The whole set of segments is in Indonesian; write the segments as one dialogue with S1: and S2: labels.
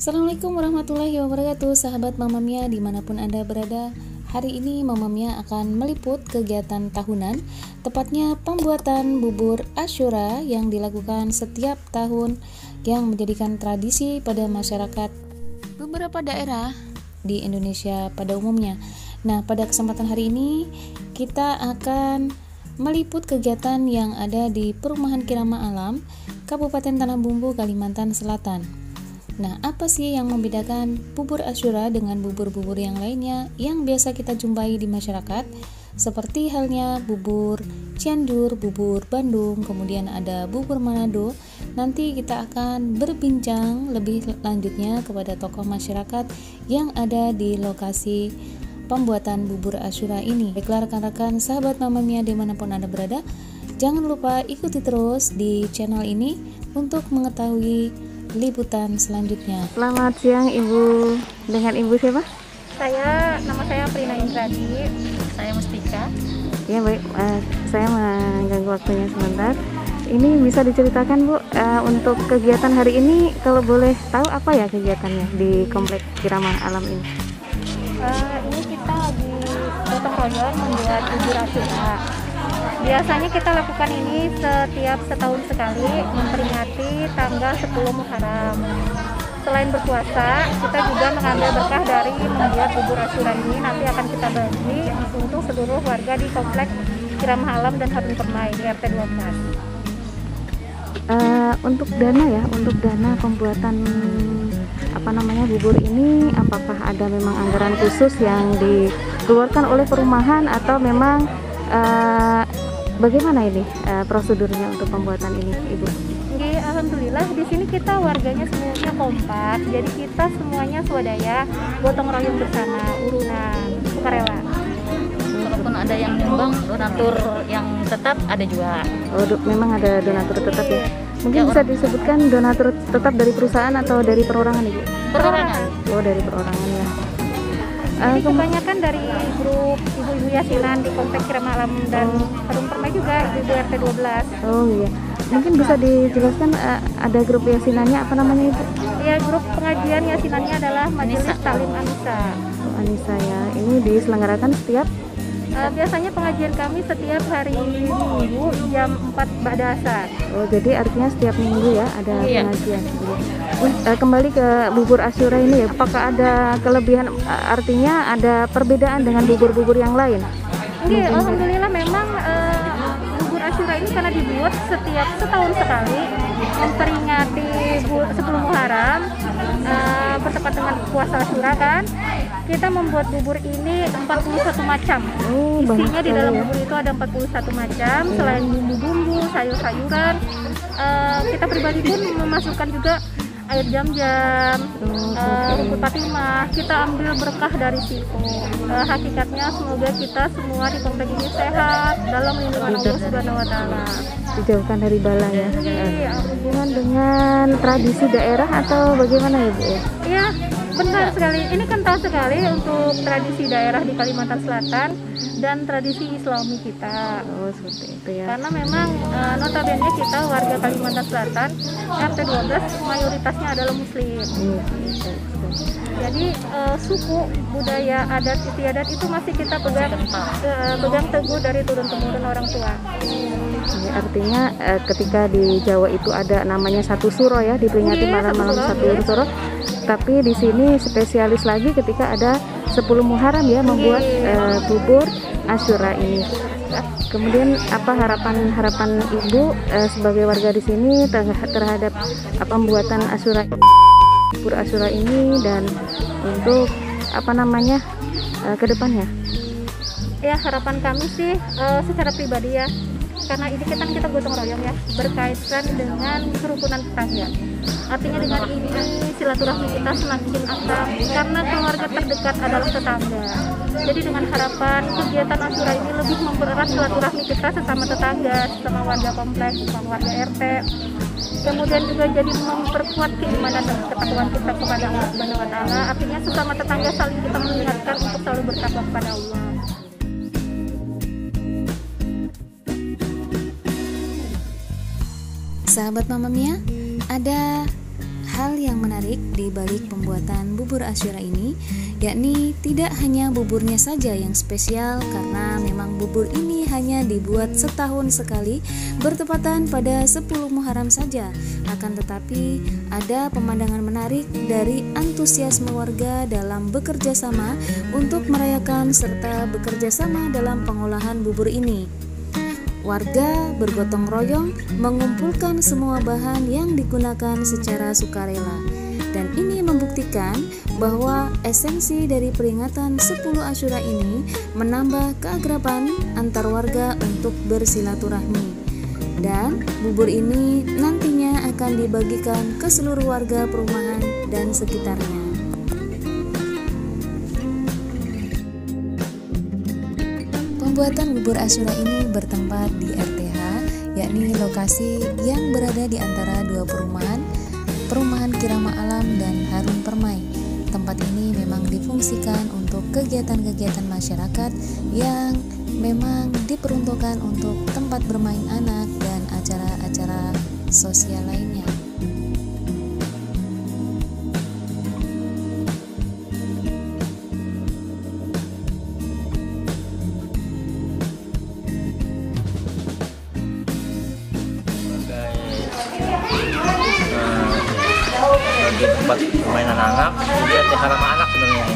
S1: Assalamualaikum warahmatullahi wabarakatuh, sahabat Mama Mia dimanapun Anda berada. Hari ini Mama Mia akan meliput kegiatan tahunan, tepatnya pembuatan bubur Asyura yang dilakukan setiap tahun yang menjadikan tradisi pada masyarakat beberapa daerah di Indonesia pada umumnya. Nah, pada kesempatan hari ini kita akan meliput kegiatan yang ada di Perumahan Kirama Alam, Kabupaten Tanah Bumbu, Kalimantan Selatan. Nah, apa sih yang membedakan bubur Asyura dengan bubur-bubur yang lainnya yang biasa kita jumpai di masyarakat? Seperti halnya bubur Cianjur, bubur Bandung, kemudian ada bubur Manado. Nanti kita akan berbincang lebih lanjutnya kepada tokoh masyarakat yang ada di lokasi pembuatan bubur Asyura ini. Baiklah rekan-rekan sahabat Mama Mia dimanapun Anda berada, jangan lupa ikuti terus di channel ini untuk mengetahui liputan selanjutnya.
S2: Selamat siang Ibu. Dengan Ibu siapa?
S3: Nama saya Prina Indradi. Saya Mustika.
S2: Ya baik, saya mengganggu waktunya sebentar. Ini bisa diceritakan Bu, untuk kegiatan hari ini kalau boleh tahu apa ya kegiatannya di Komplek Kirama Alam ini?
S3: Ini kita lagi gotong royong membuat bubur Asyura. Biasanya kita lakukan ini setiap setahun sekali memperingati tanggal 10 Muharram. Selain berpuasa, kita juga mengambil berkah dari membuat bubur Asyura ini. Nanti akan kita bagi untuk seluruh warga di Komplek Kirama Alam dan Harun Permai di RT 12.
S2: Untuk dana pembuatan bubur ini, apakah ada memang anggaran khusus yang dikeluarkan oleh perumahan atau memang bagaimana ini prosedurnya untuk pembuatan ini, Ibu?
S3: Alhamdulillah di sini kita warganya semuanya kompak, jadi kita semuanya swadaya, gotong royong bersama, urunan, sukarela.
S4: Walaupun ada yang nyumbang, donatur yang tetap ada juga.
S2: Oh, memang ada donatur tetap ya? Mungkin bisa disebutkan donatur tetap dari perusahaan atau dari perorangan, Ibu?
S4: Perorangan.
S2: Oh, dari perorangan ya.
S3: Jadi kebanyakan dari grup ibu-ibu yasinan di Komplek Kirama Alam dan Harun Permai juga, ibu RT 12.
S2: Oh iya. Mungkin bisa dijelaskan ada grup yasinannya apa namanya Ibu?
S3: Ya, grup pengajian yasinannya adalah Majelis Talim Anissa.
S2: Oh, Anissa ya. Ini diselenggarakan setiap?
S3: Biasanya pengajian kami setiap hari Minggu jam 4 ba'da asar.
S2: Oh, jadi artinya setiap minggu ya ada pengajian. Kembali ke bubur Asyura ini ya, apakah ada kelebihan, artinya ada perbedaan dengan bubur-bubur yang lain?
S3: Iya, alhamdulillah memang bubur Asyura ini karena dibuat setiap setahun sekali memperingati 10 Muharram, bertepatan dengan puasa Asyura kan. Kita membuat bubur ini 41 macam. Isinya di dalam bubur itu ada 41 macam. Selain bumbu-bumbu, sayur-sayuran, kita pribadi pun memasukkan juga air jam-jam, rumput patimah. Kita ambil berkah dari situ. Hakikatnya semoga kita semua di komplek ini sehat dalam lindungan Allah Subhanahu wa taala.
S2: Dijauhkan dari bala ya. Hubungan dengan tradisi daerah atau bagaimana ya, Bu?
S3: Iya, benar sekali. Ini kental sekali untuk tradisi daerah di Kalimantan Selatan dan tradisi Islami kita.
S2: Oh, seperti itu ya.
S3: Karena memang notabene kita warga Kalimantan Selatan RT 12 mayoritasnya adalah Muslim. Jadi suku, budaya, adat istiadat itu masih kita pegang teguh dari turun-temurun orang tua.
S2: Jadi artinya ketika di Jawa itu ada namanya satu suro ya, diperingati malam-malam satu suro. Tapi di sini spesialis lagi ketika ada 10 Muharram ya membuat bubur Asyura ini. Kemudian apa harapan Ibu sebagai warga di sini terhadap pembuatan bubur Asyura ini dan untuk ke depannya?
S3: Ya, harapan kami sih secara pribadi ya, karena ini kita gotong royong ya, berkaitan dengan kerukunan tetangga. Artinya dengan ini silaturahmi kita semakin akrab karena keluarga terdekat adalah tetangga. Jadi dengan harapan kegiatan Asyura ini lebih mempererat silaturahmi kita sesama tetangga, sesama warga kompleks, sesama warga RT. Kemudian juga jadi memperkuat keimanan dan ketakwaan kita kepada Allah Subhanahu wa taala. Artinya sesama tetangga saling kita mengingatkan untuk selalu bertakwa kepada Allah.
S1: Sahabat Mama Mia, ada hal yang menarik di balik pembuatan bubur Asyura ini, yakni tidak hanya buburnya saja yang spesial karena memang bubur ini hanya dibuat setahun sekali bertepatan pada 10 Muharram saja. Akan tetapi ada pemandangan menarik dari antusiasme warga dalam bekerja sama untuk merayakan serta bekerja sama dalam pengolahan bubur ini. Warga bergotong royong mengumpulkan semua bahan yang digunakan secara sukarela. Dan ini membuktikan bahwa esensi dari peringatan 10 Asyura ini menambah keakraban antar warga untuk bersilaturahmi. Dan bubur ini nantinya akan dibagikan ke seluruh warga perumahan dan sekitarnya. Pembuatan bubur Asyura ini bertempat di RTH, yakni lokasi yang berada di antara dua perumahan Kirama Alam dan Harun Permai. Tempat ini memang difungsikan untuk kegiatan-kegiatan masyarakat yang memang diperuntukkan untuk tempat bermain anak dan acara-acara sosial lainnya.
S5: Di tempat bermain anak-anak, di RT Harama Anak sebenarnya,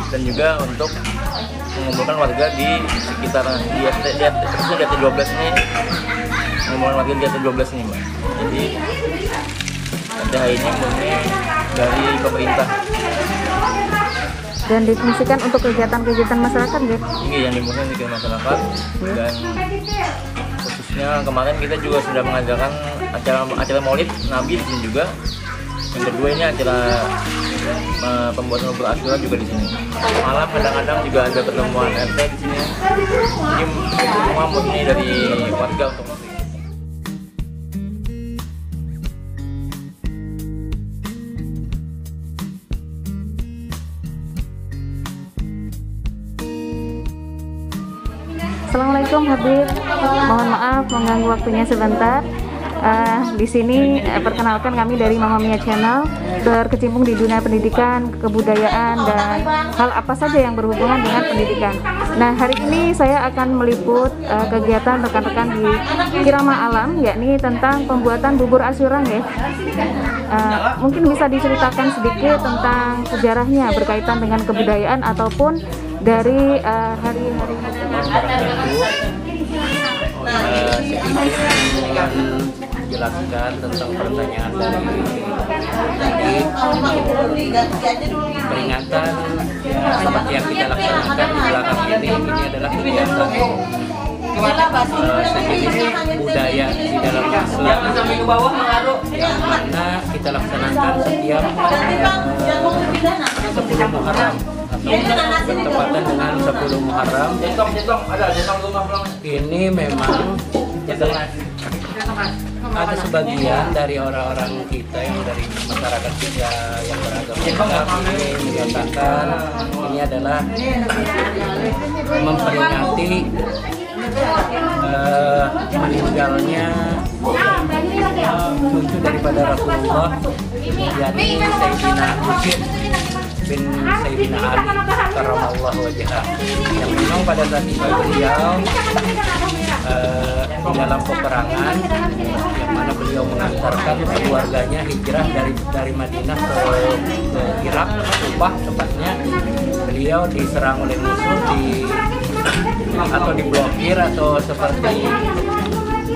S5: dan juga untuk mengumpulkan warga di sekitar di RT 12 ini, mengumpulkan warga di RT 12 ini, Mbak. Jadi RTH ini murni dari pemerintah
S2: dan difungsikan untuk kegiatan-kegiatan masyarakat, gitu.
S5: Ini yang dimulai di masyarakat. Dan khususnya kemarin kita juga sudah mengadakan acara Maulid Nabi di sini juga. Yang kedua ini acara pembuatan bubur Asyura juga di sini. Malam kadang-kadang juga ada pertemuan RT di sini. Ini semua murni dari warga untuk
S2: Assalamualaikum Habib, mohon maaf mengganggu waktunya sebentar. Di sini perkenalkan kami dari Mama Mia Channel, berkecimpung di dunia pendidikan, kebudayaan, dan hal apa saja yang berhubungan dengan pendidikan. Nah, hari ini saya akan meliput kegiatan rekan-rekan di Kirama Alam, yakni tentang pembuatan bubur Asyura, ya. Mungkin bisa diceritakan sedikit tentang sejarahnya berkaitan dengan kebudayaan ataupun dari hari-hari.
S6: Jelaskan tentang pertanyaan dari peringatan seperti yang kita laksanakan di belakang ini adalah kegiatan sejenis budaya di dalam Islam yang mana kita laksanakan setiap 10 Muharram atau bertepatan dengan 10 Muharram. Ini memang ada sebagian dari orang-orang kita yang dari masyarakat kita yang beragama Islam ini menyatakan ini adalah memperingati meninggalnya cucu daripada Rasulullah, yakni Sayyidina Husain bin Sayyidina Ali karramallahu wajhah, yang memang pada saat itu beliau di dalam peperangan yang mana beliau mengantarkan keluarganya hijrah dari Madinah ke Irak, Kubah tepatnya. Beliau diserang oleh musuh atau diblokir atau seperti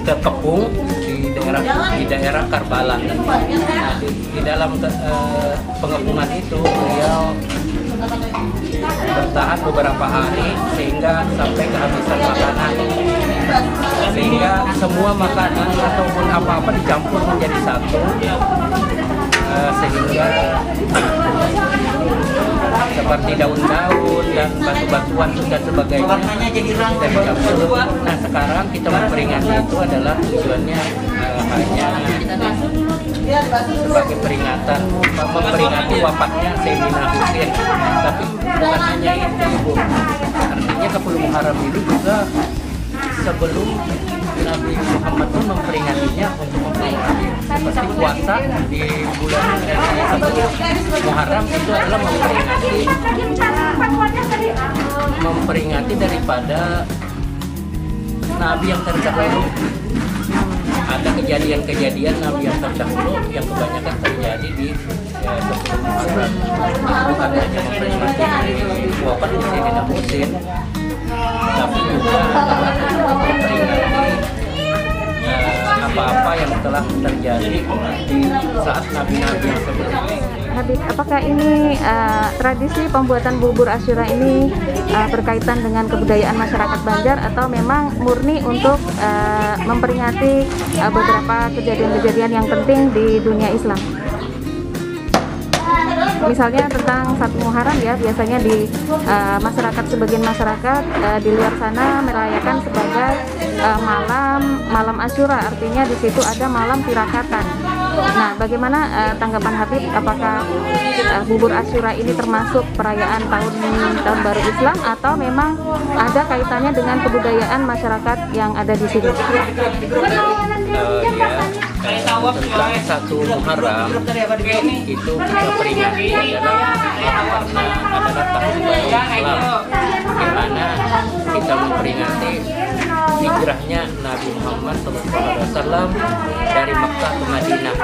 S6: terkepung di daerah Karbala. Nah, di dalam pengepungan itu beliau bertahan beberapa hari sehingga sampai kehabisan makanan, sehingga semua makanan ataupun apa-apa dicampur menjadi satu, sehingga seperti daun-daun dan batu-batuan dan sebagainya kita dicampur. Nah, sekarang kita memperingati itu adalah tujuannya hanya sebagai peringatan memperingati wafatnya Sayyidina Husain, tapi bukan hanya itu, Ibu. Artinya 10 Muharram itu juga sebelum Nabi Muhammad pun memperingatinya untuk memperingati seperti puasa di bulan 1 Muharram itu adalah memperingati daripada nabi yang terdahulu. Ada kejadian-kejadian nabi yang terdahulu yang kebanyakan terjadi di 10 Muharram. Bukan hanya memperingati wafat Sayyidina Husain, tapi juga memperingati apa-apa yang telah terjadi di saat nabi-nabi yang sebelumnya.
S2: Habib, apakah ini tradisi pembuatan bubur Asyura ini berkaitan dengan kebudayaan masyarakat Banjar atau memang murni untuk memperingati beberapa kejadian-kejadian yang penting di dunia Islam? Misalnya tentang 1 Muharram ya, biasanya di masyarakat, sebagian masyarakat di luar sana merayakan sebagai malam Asyura, artinya di situ ada malam tirakatan. Nah, bagaimana tanggapan Habib? Apakah bubur Asyura ini termasuk perayaan tahun baru Islam atau memang ada kaitannya dengan kebudayaan masyarakat yang ada di sini?
S6: Tentang 1 Muharram itu kita peringati adalah tahun baru Islam, di mana kita memperingati hijrahnya Nabi Muhammad SAW dari Makkah ke Madinah.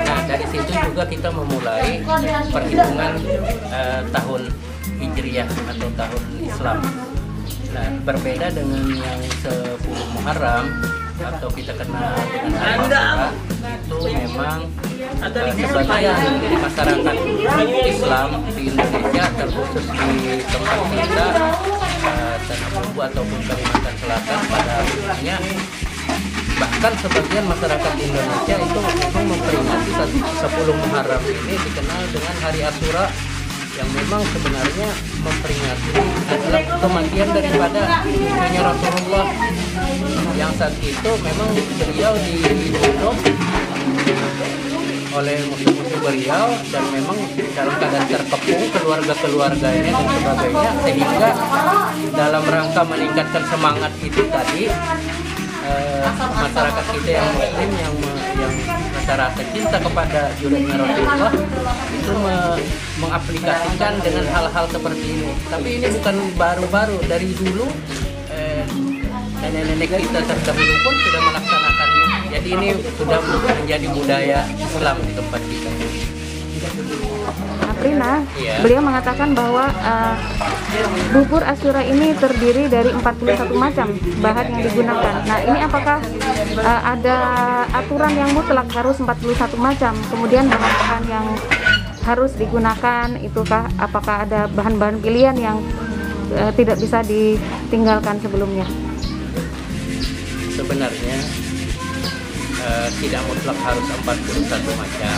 S6: Nah, dari situ juga kita memulai perhitungan tahun Hijriyah atau tahun Islam. Nah, berbeda dengan yang 10 Muharram atau kita kenal dengan hari Asyura, itu memang sebagian masyarakat Islam di Indonesia, terkhusus di tempat kita Tanah Bumbu ataupun Kalimantan Selatan pada umumnya, bahkan sebagian masyarakat Indonesia itu memang memperingati 10 Muharram ini dikenal dengan hari Asyura, yang memang sebenarnya memperingati adalah kematian daripada cucunya Rasulullah yang saat itu memang beliau dibunuh oleh musuh-musuh beliau, dan memang dalam keadaan terkepung keluarga-keluarganya dan sebagainya, sehingga dalam rangka meningkatkan semangat itu tadi, masyarakat kita yang muslim yang rasa cinta kepada junjungan Rasulullah itu mengaplikasikan dengan hal-hal seperti ini. Tapi ini bukan baru-baru, dari dulu nenek-nenek kita terdahulu pun sudah melaksanakannya. Jadi ini sudah menjadi budaya Islam di tempat kita.
S2: Aprina,
S6: Iya.
S2: beliau mengatakan bahwa bubur Asyura ini terdiri dari 41 macam bahan yang digunakan. Nah, ini apakah ada aturan yang mutlak harus 41 macam? Kemudian bahan-bahan yang harus digunakan itukah, apakah ada bahan-bahan pilihan yang tidak bisa ditinggalkan sebelumnya?
S6: Sebenarnya tidak mutlak harus 41 macam.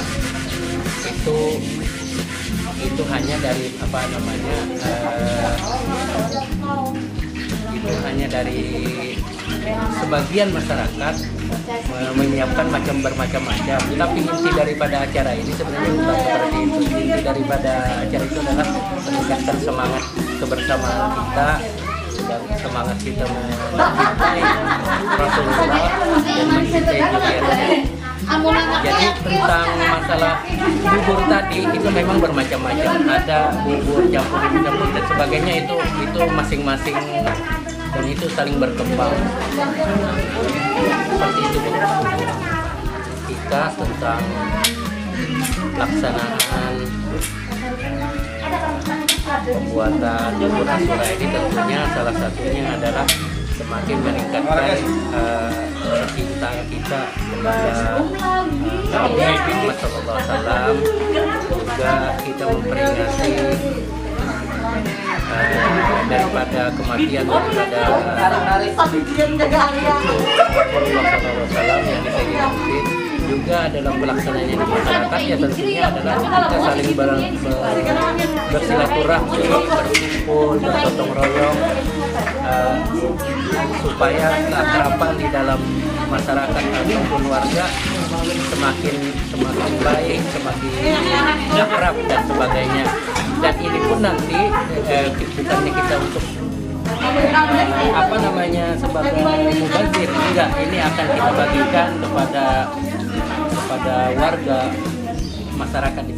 S6: Itu hanya dari itu hanya dari sebagian masyarakat menyiapkan bermacam-macam. Tapi inti daripada acara ini sebenarnya bukan seperti itu. Inti daripada acara itu adalah meningkatkan semangat kebersamaan kita dan semangat kita mencintai Rasulullah dan mencintai dunia. Jadi tentang masalah bubur tadi itu memang bermacam-macam. Ada bubur campur dan sebagainya, itu masing-masing, dan itu saling berkembang. Seperti itu kita tentang pelaksanaan pembuatan bubur Asyura ini, tentunya salah satunya adalah semakin meningkatkan cinta kita kepada Nabi Muhammad SAW. Juga kita memperingati daripada kematian daripada Rasulullah yang disebut. Juga dalam pelaksanaannya di masyarakat ya tentunya adalah kita saling bersilaturahmi, berkumpul, bergotong royong, supaya keakraban di dalam masyarakat ataupun warga semakin baik, semakin akrab dan sebagainya. Dan ini pun nanti bukan kita untuk sebagai mubazir, enggak, ini akan kita bagikan kepada kepada warga masyarakat di